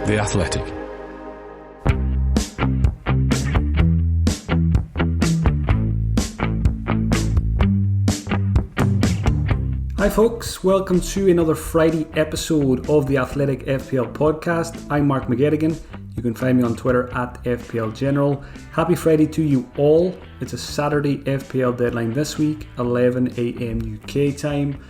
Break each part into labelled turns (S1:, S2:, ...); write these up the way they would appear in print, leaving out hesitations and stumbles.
S1: The Athletic.
S2: Hi folks, welcome to another Friday episode of the Athletic FPL podcast. I'm Mark McGettigan. You can find me on Twitter at FPL General. Happy Friday to you all. It's a Saturday FPL deadline this week, 11 AM UK time.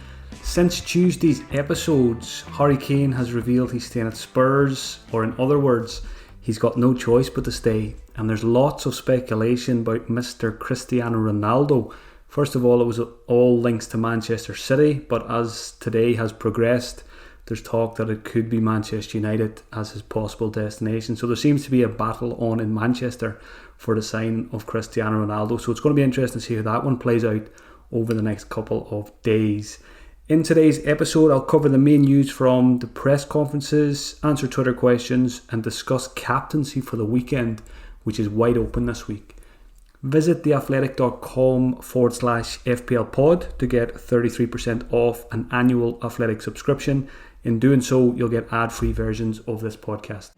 S2: Since Tuesday's episodes, Harry Kane has revealed he's staying at Spurs, or in other words, he's got no choice but to stay. And there's lots of speculation about Mr. Cristiano Ronaldo. First of all, it was all links to Manchester City, but as today has progressed, there's talk that it could be Manchester United as his possible destination. So there seems to be a battle on in Manchester for the signing of Cristiano Ronaldo. So it's going to be interesting to see how that one plays out over the next couple of days. In today's episode, I'll cover the main news from the press conferences, answer Twitter questions, and discuss captaincy for the weekend, which is wide open this week. Visit theathletic.com/FPL pod to get 33% off an annual Athletic subscription. In doing so, you'll get ad-free versions of this podcast.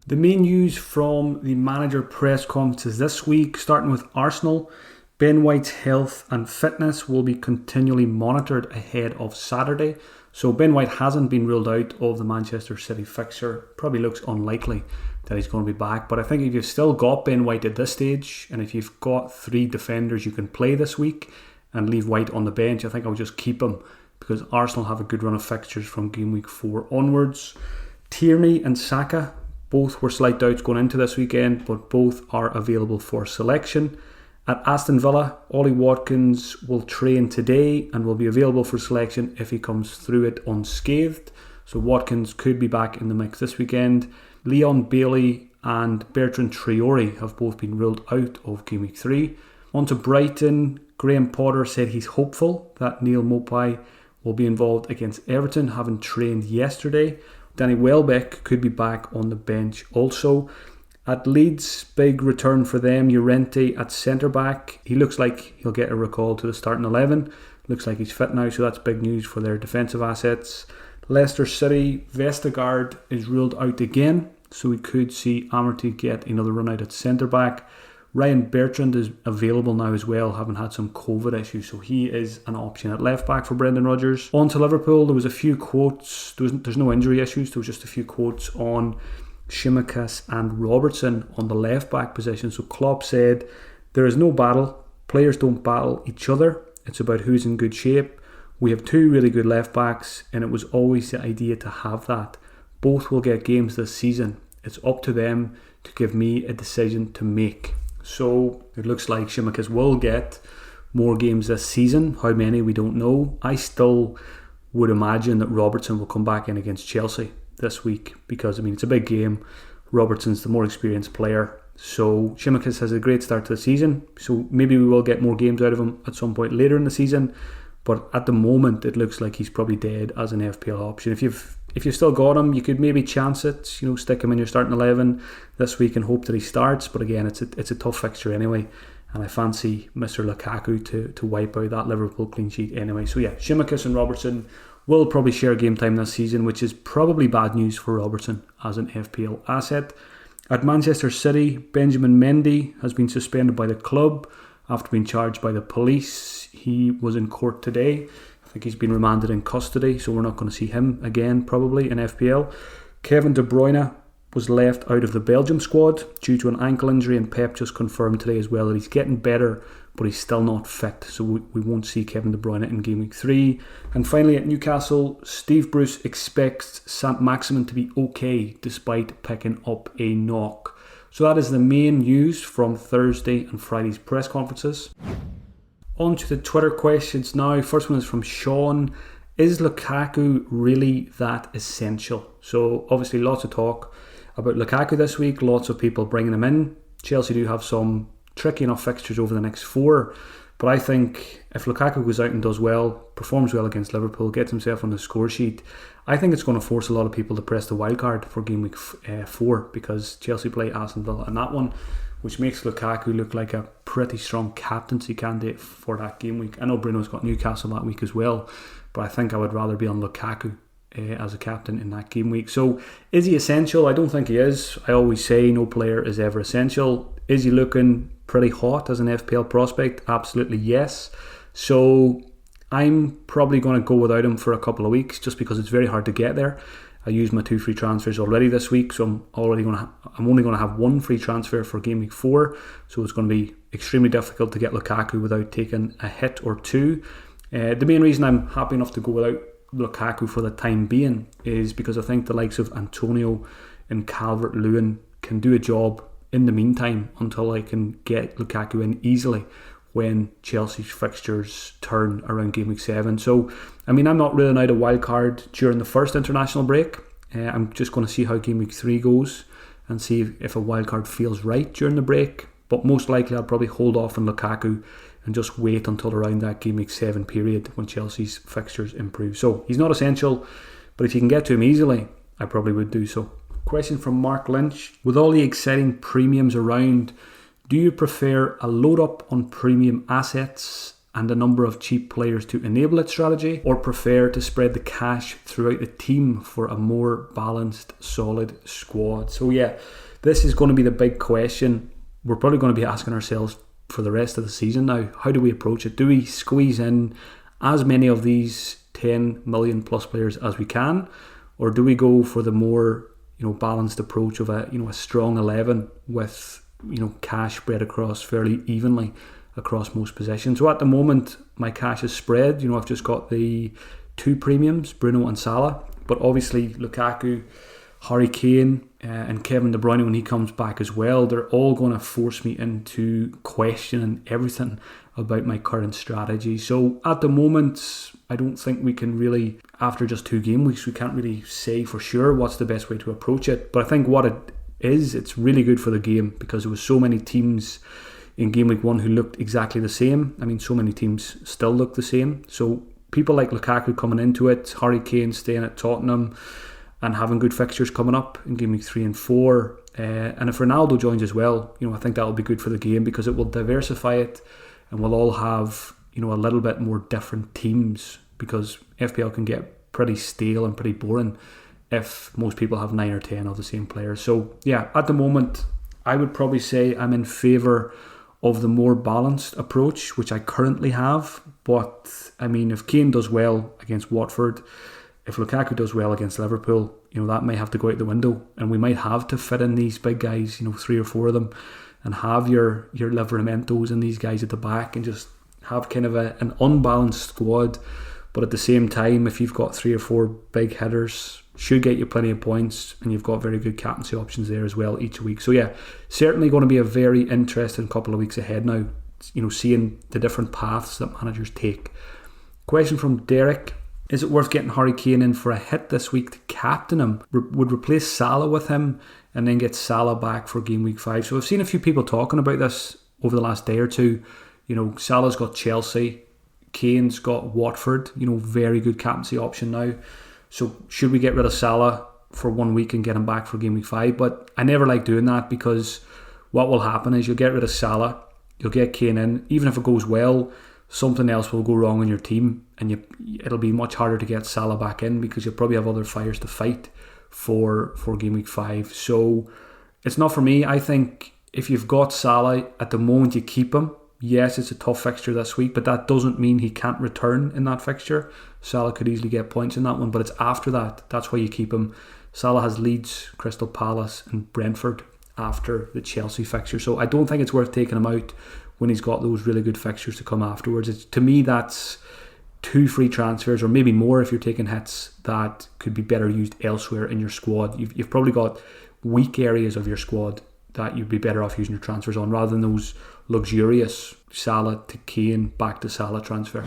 S2: The main news from the manager press conferences this week, starting with Arsenal. Ben White's health and fitness will be continually monitored ahead of Saturday. So Ben White hasn't been ruled out of the Manchester City fixture. Probably looks unlikely that he's going to be back. But I think if you've still got Ben White at this stage, and if you've got three defenders you can play this week and leave White on the bench, I think I'll just keep him because Arsenal have a good run of fixtures from Gameweek 4 onwards. Tierney and Saka, both were slight doubts going into this weekend, but both are available for selection. At Aston Villa, Ollie Watkins will train today and will be available for selection if he comes through it unscathed. So Watkins could be back in the mix this weekend. Leon Bailey and Bertrand Traore have both been ruled out of Game Week 3. On to Brighton, Graham Potter said he's hopeful that Neil Maupay will be involved against Everton, having trained yesterday. Danny Welbeck could be back on the bench also. At Leeds, big return for them. Llorente at centre-back. He looks like he'll get a recall to the starting 11. Looks like he's fit now, so that's big news for their defensive assets. Leicester City, Vestergaard is ruled out again, so we could see Amartey get another run out at centre-back. Ryan Bertrand is available now as well, having had some COVID issues, so he is an option at left-back for Brendan Rodgers. On to Liverpool, there was a few quotes. There's no injury issues, there was just a few quotes on Tsimikas and Robertson on the left-back position. So Klopp said, there is no battle. Players don't battle each other. It's about who's in good shape. We have two really good left-backs, and it was always the idea to have that. Both will get games this season. It's up to them to give me a decision to make. So it looks like Tsimikas will get more games this season. How many, we don't know. I still would imagine that Robertson will come back in against Chelsea this week because, it's a big game. Robertson's the more experienced player. So Tsimikas has a great start to the season. So maybe we will get more games out of him at some point later in the season. But at the moment, it looks like he's probably dead as an FPL option. If you've still got him, you could maybe chance it. Stick him in your starting 11 this week and hope that he starts. But again, it's a tough fixture anyway. And I fancy Mr. Lukaku to wipe out that Liverpool clean sheet anyway. So yeah, Tsimikas and Robertson will probably share game time this season, which is probably bad news for Robertson as an FPL asset. At Manchester City, Benjamin Mendy has been suspended by the club after being charged by the police. He was in court today. I think he's been remanded in custody, so we're not going to see him again probably in FPL. Kevin De Bruyne was left out of the Belgium squad due to an ankle injury, and Pep just confirmed today as well that he's getting better, but he's still not fit, so we won't see Kevin De Bruyne in Game Week 3. And finally at Newcastle, Steve Bruce expects Saint-Maximin to be okay despite picking up a knock. So that is the main news from Thursday and Friday's press conferences. On to the Twitter questions now. First one is from Sean. Is Lukaku really that essential? So obviously lots of talk about Lukaku this week, lots of people bringing him in. Chelsea do have some tricky enough fixtures over the next 4, but I think if Lukaku goes out and does well, performs well against Liverpool, gets himself on the score sheet, I think it's going to force a lot of people to press the wildcard for Game Week 4 because Chelsea play Aston Villa in that one, which makes Lukaku look like a pretty strong captaincy candidate for that game week. I know Bruno's got Newcastle that week as well, but I think I would rather be on Lukaku as a captain in that game week. So is he essential? I don't think he is. I always say no player is ever essential. Is he looking pretty hot as an FPL prospect? Absolutely yes. So I'm probably going to go without him for a couple of weeks just because it's very hard to get there. I used my 2 free transfers already this week, so I'm only going to have 1 free transfer for game week 4. So it's going to be extremely difficult to get Lukaku without taking a hit or 2. The main reason I'm happy enough to go without Lukaku for the time being is because I think the likes of Antonio and Calvert-Lewin can do a job in the meantime until I can get Lukaku in easily when Chelsea's fixtures turn around game week 7. So, I mean, I'm not ruling out a wild card during the first international break. I'm just going to see how game week 3 goes and see if a wild card feels right during the break. But most likely I'll probably hold off on Lukaku and just wait until around that game week 7 period when Chelsea's fixtures improve. So he's not essential, but if you can get to him easily, I probably would do so. Question from Mark Lynch. With all the exciting premiums around, do you prefer a load up on premium assets and a number of cheap players to enable it strategy, or prefer to spread the cash throughout the team for a more balanced, solid squad? So yeah, this is going to be the big question we're probably going to be asking ourselves for the rest of the season now. How do we approach it? Do we squeeze in as many of these 10 million plus players as we can, or do we go for the more balanced approach of a strong 11 with cash spread across fairly evenly across most positions? So at the moment my cash is spread. I've just got the 2 premiums, Bruno and Salah, but obviously Lukaku, Harry Kane and Kevin De Bruyne when he comes back as well, they're all going to force me into questioning everything about my current strategy. So at the moment I don't think we can really, after just 2 game weeks, we can't really say for sure what's the best way to approach it. But I think what it is, it's really good for the game because there was so many teams in game week 1 who looked exactly the same. I mean, so many teams still look the same. So people like Lukaku coming into it, Harry Kane staying at Tottenham and having good fixtures coming up in game week 3 and 4. And if Ronaldo joins as well, I think that'll be good for the game because it will diversify it and we'll all have, a little bit more different teams, because FPL can get pretty stale and pretty boring if most people have 9 or 10 of the same players. So yeah, at the moment I would probably say I'm in favour of the more balanced approach, which I currently have. But I mean, if Kane does well against Watford, if Lukaku does well against Liverpool, that may have to go out the window, and we might have to fit in these big guys, 3 or 4 of them, and have your Livramentos and these guys at the back, and just have kind of an unbalanced squad. But at the same time, if you've got 3 or 4 big hitters, should get you plenty of points, and you've got very good captaincy options there as well each week. So yeah, certainly going to be a very interesting couple of weeks ahead now, seeing the different paths that managers take. Question from Derek. Is it worth getting Harry Kane in for a hit this week to captain him? Would replace Salah with him and then get Salah back for game week 5. So I've seen a few people talking about this over the last day or two. Salah's got Chelsea, Kane's got Watford, very good captaincy option now. So should we get rid of Salah for 1 week and get him back for game week 5? But I never like doing that, because what will happen is you'll get rid of Salah, you'll get Kane in. Even if it goes well, something else will go wrong in your team, and it'll be much harder to get Salah back in because you'll probably have other fires to fight for game week 5. So it's not for me. I think if you've got Salah at the moment, you keep him. Yes, it's a tough fixture this week, but that doesn't mean he can't return in that fixture. Salah could easily get points in that one, but it's after that. That's why you keep him. Salah has Leeds, Crystal Palace and Brentford after the Chelsea fixture. So I don't think it's worth taking him out when he's got those really good fixtures to come afterwards. To me, that's 2 free transfers, or maybe more if you're taking hits, that could be better used elsewhere in your squad. You've probably got weak areas of your squad that you'd be better off using your transfers on, rather than those luxurious Salah to Kane, back to Salah transfer.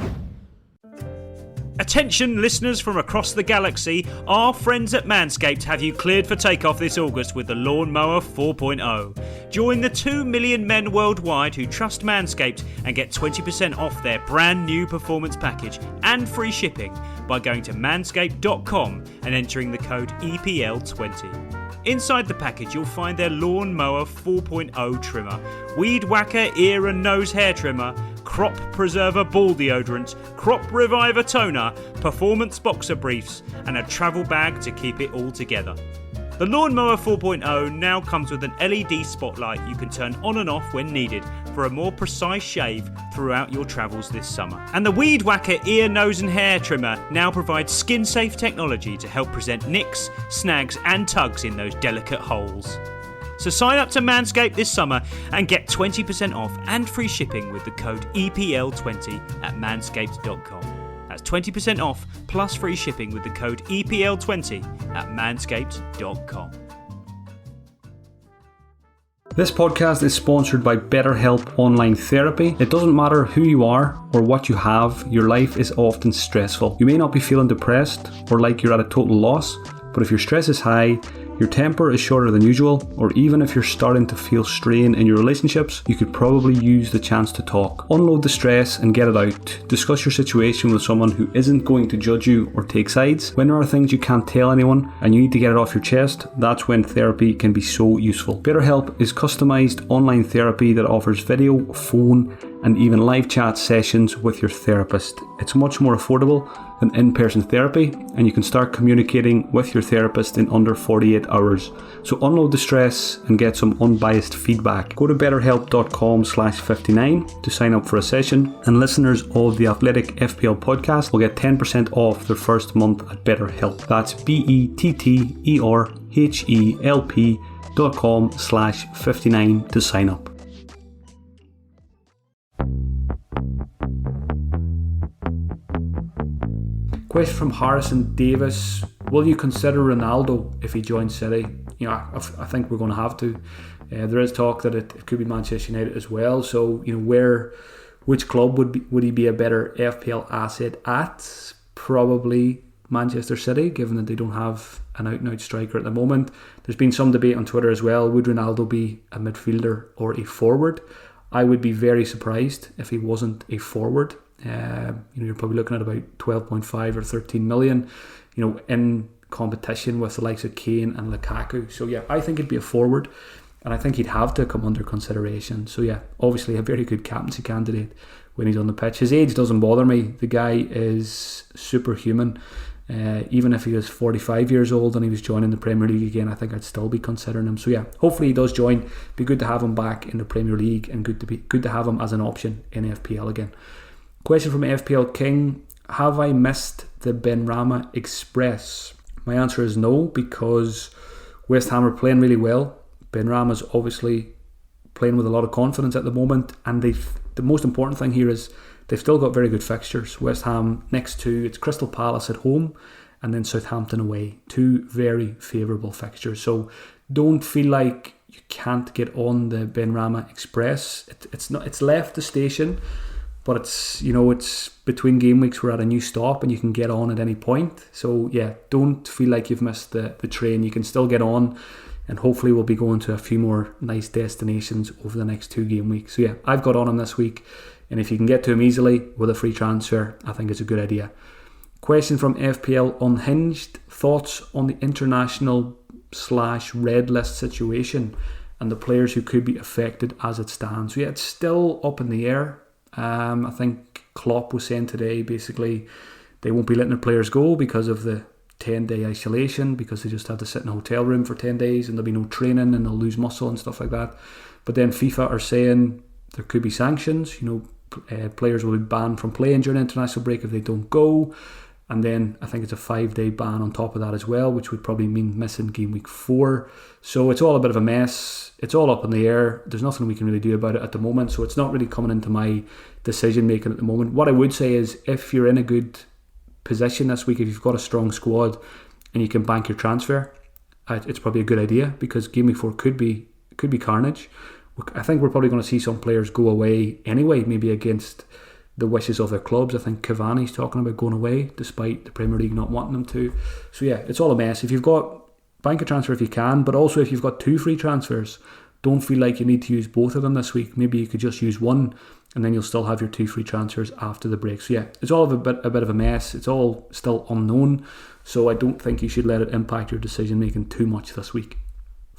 S1: Attention listeners from across the galaxy, our friends at Manscaped have you cleared for takeoff this August with the Lawnmower 4.0. Join the 2 million men worldwide who trust Manscaped and get 20% off their brand new performance package and free shipping by going to manscaped.com and entering the code EPL20. Inside the package you'll find their Lawnmower 4.0 trimmer, Weed Whacker ear and nose hair trimmer, Crop Preserver Ball Deodorant, Crop Reviver Toner, Performance Boxer Briefs, and a travel bag to keep it all together. The Lawnmower 4.0 now comes with an LED spotlight you can turn on and off when needed for a more precise shave throughout your travels this summer. And the Weed Whacker ear, nose and hair trimmer now provides skin-safe technology to help present nicks, snags and tugs in those delicate holes. So sign up to Manscaped this summer and get 20% off and free shipping with the code EPL20 at manscaped.com. That's 20% off plus free shipping with the code EPL20 at manscaped.com.
S2: This podcast is sponsored by BetterHelp Online Therapy. It doesn't matter who you are or what you have, your life is often stressful. You may not be feeling depressed or like you're at a total loss, but if your stress is high, your temper is shorter than usual, or even if you're starting to feel strain in your relationships, you could probably use the chance to talk. Unload the stress and get it out. Discuss your situation with someone who isn't going to judge you or take sides. When there are things you can't tell anyone and you need to get it off your chest, that's when therapy can be so useful. BetterHelp is customized online therapy that offers video, phone, and even live chat sessions with your therapist. It's much more affordable than in-person therapy, and you can start communicating with your therapist in under 48 hours. So unload the stress and get some unbiased feedback. Go to betterhelp.com/59 to sign up for a session, and listeners of the Athletic FPL podcast will get 10% off their first month at BetterHelp. That's betterhelp.com/59 to sign up. Question from Harrison Davis: will you consider Ronaldo if he joins City? I think we're going to have to. There is talk that it could be Manchester United as well. So which club would he be a better FPL asset at? Probably Manchester City, given that they don't have an out-and-out striker at the moment. There's been some debate on Twitter as well. Would Ronaldo be a midfielder or a forward? I would be very surprised if he wasn't a forward. You're probably looking at about 12.5 or 13 million, in competition with the likes of Kane and Lukaku. So yeah, I think he'd be a forward, and I think he'd have to come under consideration. So yeah, obviously a very good captaincy candidate when he's on the pitch. His age doesn't bother me. The guy is superhuman. Even if he was 45 years old and he was joining the Premier League again, I think I'd still be considering him. So yeah, hopefully he does join. Be good to have him back in the Premier League, and good to have him as an option in FPL again. Question from FPL King: have I missed the Benrahma Express? My answer is no, because West Ham are playing really well. Benrahma's obviously playing with a lot of confidence at the moment, and the most important thing here is they've still got very good fixtures. West Ham next to, it's Crystal Palace at home and then Southampton away. Two very favourable fixtures. So don't feel like you can't get on the Benrahma Express. It's left the station, but it's between game weeks. We're at a new stop and you can get on at any point. So yeah, don't feel like you've missed the train. You can still get on, and hopefully we'll be going to a few more nice destinations over the next 2 game weeks. So yeah, I've got on him this week, and if you can get to him easily with a free transfer, I think it's a good idea. Question from FPL Unhinged: thoughts on the international/red list situation and the players who could be affected as it stands? So yeah, it's still up in the air. I think Klopp was saying today basically they won't be letting their players go because of the 10-day isolation, because they just have to sit in a hotel room for 10 days and there'll be no training and they'll lose muscle and stuff like that. But then FIFA are saying there could be sanctions. Players will be banned from playing during international break if they don't go. And then I think it's a 5-day ban on top of that as well, which would probably mean missing game week 4. So it's all a bit of a mess. It's all up in the air. There's nothing we can really do about it at the moment. So it's not really coming into my decision making at the moment. What I would say is, if you're in a good position this week, if you've got a strong squad and you can bank your transfer, it's probably a good idea, because game week 4 could be carnage. I think we're probably going to see some players go away anyway, maybe against the wishes of their clubs. I think Cavani's talking about going away despite the Premier League not wanting him to. So yeah, it's all a mess. If you've got, bank a transfer if you can, but also if you've got 2 free transfers, don't feel like you need to use both of them this week. Maybe you could just use one, and then you'll still have your 2 free transfers after the break. So yeah, it's all a bit of a mess. It's all still unknown. So I don't think you should let it impact your decision making too much this week.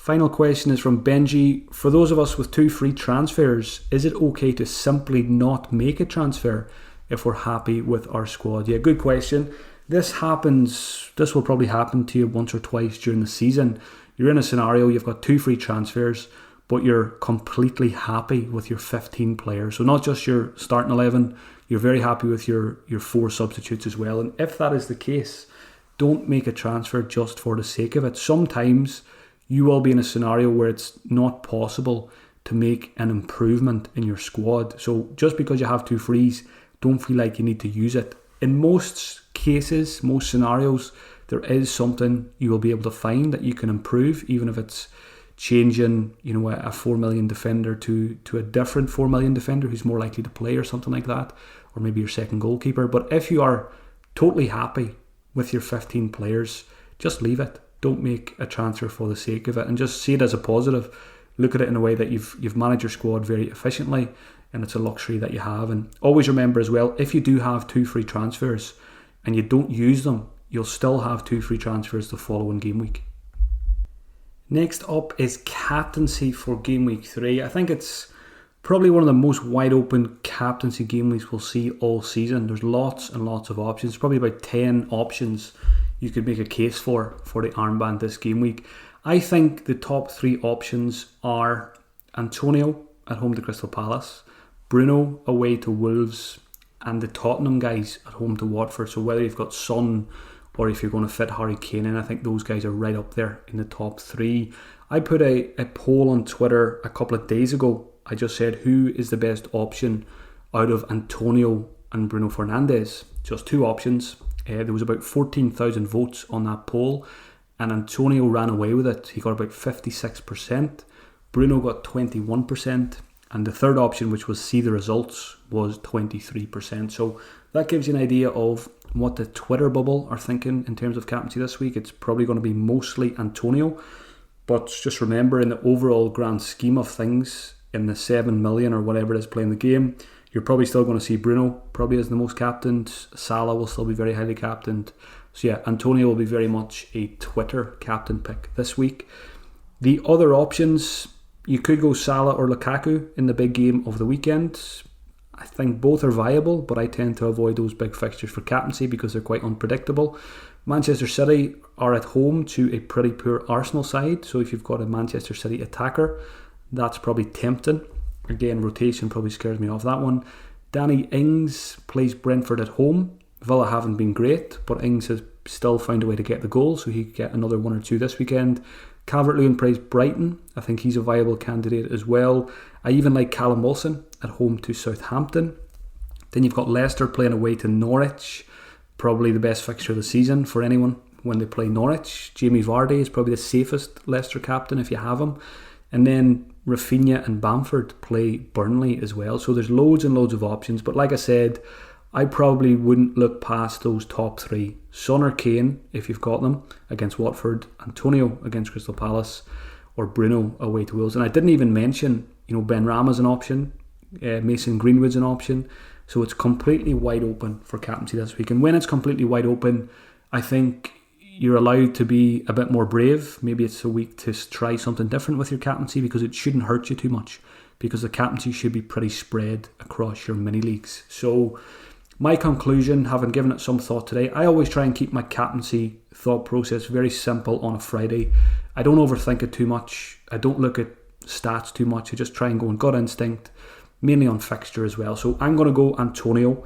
S2: Final question is from Benji. For those of us with 2 free transfers, is it okay to simply not make a transfer if we're happy with our squad? Yeah, good question. This will probably happen to you once or twice during the season. You're in a scenario, you've got 2 free transfers, but you're completely happy with your 15 players. So not just your starting 11, you're very happy with your 4 substitutes as well. And if that is the case, don't make a transfer just for the sake of it. Sometimes you will be in a scenario where it's not possible to make an improvement in your squad. So just because you have 2 frees, don't feel like you need to use it. In most cases, most scenarios, there is something you will be able to find that you can improve, even if it's changing, a 4 million defender to a different 4 million defender who's more likely to play or something like that, or maybe your second goalkeeper. But if you are totally happy with your 15 players, just leave it. Don't make a transfer for the sake of it, and just see it as a positive. Look at it in a way that you've managed your squad very efficiently, and it's a luxury that you have. And always remember as well, if you do have 2 free transfers and you don't use them, you'll still have 2 free transfers to follow in game week. Next up is captaincy for game week 3. I think it's probably one of the most wide open captaincy game weeks we'll see all season. There's lots and lots of options, probably about 10 options you could make a case for the armband this game week. I think the top 3 options are Antonio at home to Crystal Palace, Bruno away to Wolves, and the Tottenham guys at home to Watford. So whether you've got Son or if you're going to fit Harry Kane in, I think those guys are right up there in the top 3. I put a poll on Twitter a couple of days ago. I just said, who is the best option out of Antonio and Bruno Fernandes? Just 2 options. There was about 14,000 votes on that poll, and Antonio ran away with it. He got about 56%. Bruno got 21%. And the third option, which was see the results, was 23%. So that gives you an idea of what the Twitter bubble are thinking in terms of captaincy this week. It's probably going to be mostly Antonio. But just remember, in the overall grand scheme of things, in the 7 million or whatever it is playing the game, you're probably still going to see Bruno probably as the most captained. Salah will still be very highly captained. So yeah, Antonio will be very much a Twitter captain pick this week. The other options, you could go Salah or Lukaku in the big game of the weekend. I think both are viable, but I tend to avoid those big fixtures for captaincy because they're quite unpredictable. Manchester City are at home to a pretty poor Arsenal side, so if you've got a Manchester City attacker, that's probably tempting. Again, rotation probably scares me off that one. Danny Ings plays Brentford at home. Villa haven't been great, but Ings has still found a way to get the goal, so he could get another 1 or 2 this weekend. Calvert-Lewin plays Brighton. I think he's a viable candidate as well. I even like Callum Wilson at home to Southampton. Then you've got Leicester playing away to Norwich. Probably the best fixture of the season for anyone when they play Norwich. Jamie Vardy is probably the safest Leicester captain if you have him. And then Rafinha and Bamford play Burnley as well. So there's loads and loads of options. But like I said, I probably wouldn't look past those top 3. Son or Kane, if you've got them, against Watford. Antonio against Crystal Palace. Or Bruno away to Wolves. And I didn't even mention, Benrahma's an option. Mason Greenwood's an option. So it's completely wide open for captaincy this week. And when it's completely wide open, I think you're allowed to be a bit more brave. Maybe it's a week to try something different with your captaincy because it shouldn't hurt you too much. Because the captaincy should be pretty spread across your mini leagues. So my conclusion, having given it some thought today, I always try and keep my captaincy thought process very simple on a Friday. I don't overthink it too much. I don't look at stats too much. I just try and go on gut instinct, mainly on fixture as well. So I'm going to go Antonio,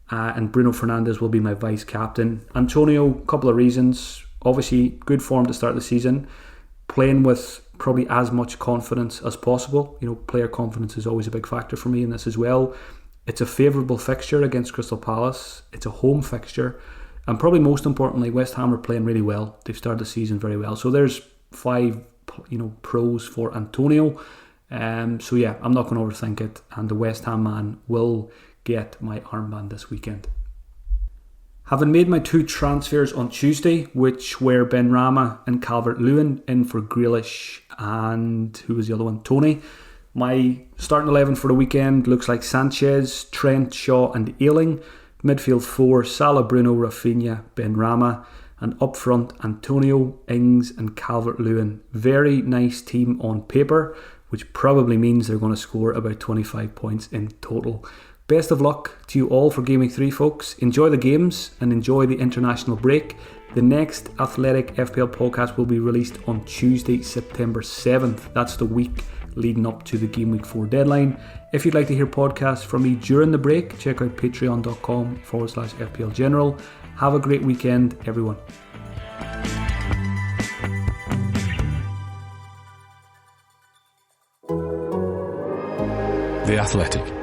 S2: and Bruno Fernandes will be my vice captain. Antonio, couple of reasons. Obviously, good form to start the season. Playing with probably as much confidence as possible. Player confidence is always a big factor for me in this as well. It's a favourable fixture against Crystal Palace. It's a home fixture. And probably most importantly, West Ham are playing really well. They've started the season very well. So there's 5 pros for Antonio. So yeah, I'm not going to overthink it. And the West Ham man will get my armband this weekend. Having made my 2 transfers on Tuesday, which were Benrahma and Calvert-Lewin in for Grealish and who was the other one? Tony. My starting 11 for the weekend looks like Sanchez, Trent, Shaw and Ayling. Midfield 4, Salah, Bruno, Rafinha, Benrahma. and up front Antonio, Ings and Calvert-Lewin. Very nice team on paper, which probably means they're going to score about 25 points in total. Best of luck to you all for Game Week 3, folks. Enjoy the games and enjoy the international break. The next Athletic FPL podcast will be released on Tuesday, September 7th. That's the week leading up to the Game Week 4 deadline. If you'd like to hear podcasts from me during the break, check out patreon.com/FPL General. Have a great weekend, everyone.
S3: The Athletic.